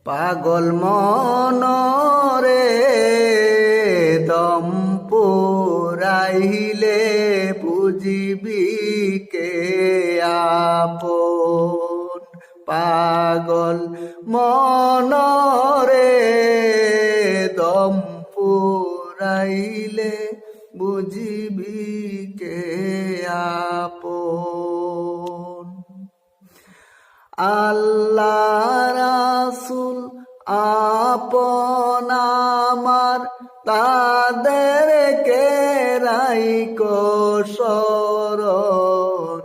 পাগল মনরে দম পুরাইলে বুঝিবি কে আপন। পাগল মনরে দম পুরাইলে বুঝিবি কে আপন। আল্লাহ রাসূল আপন আমার, তাদেরকে রাইখো স্মরণ।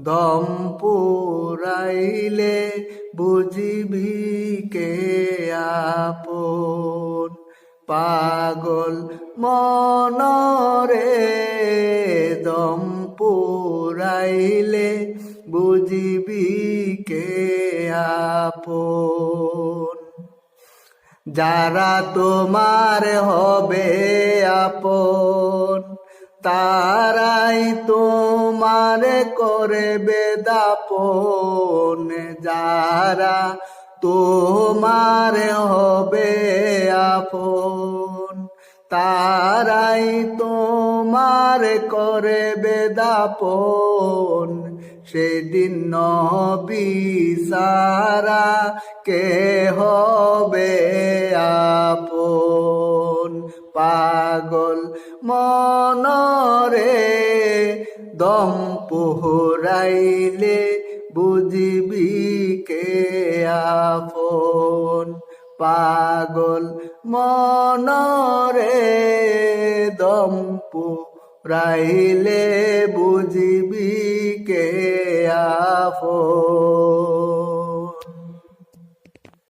দম পুরাইলে বুঝিবি কে আপন। পাগল মনরে দম পুরাইলে বুঝিবি কে আপন। যারা তোমার হবে আপন, তারাই তোমার করবে দাপন। যারা তোমার হবে আপন, তারাই তোমার করবে দাপন। সেদিন নবী সারা কে হবে আপন। পাগল মনরে দম পুরাইলে বুঝিবি কে আপন। পাগল মনরে দম পুরাইলে বুঝিবি কে আপন।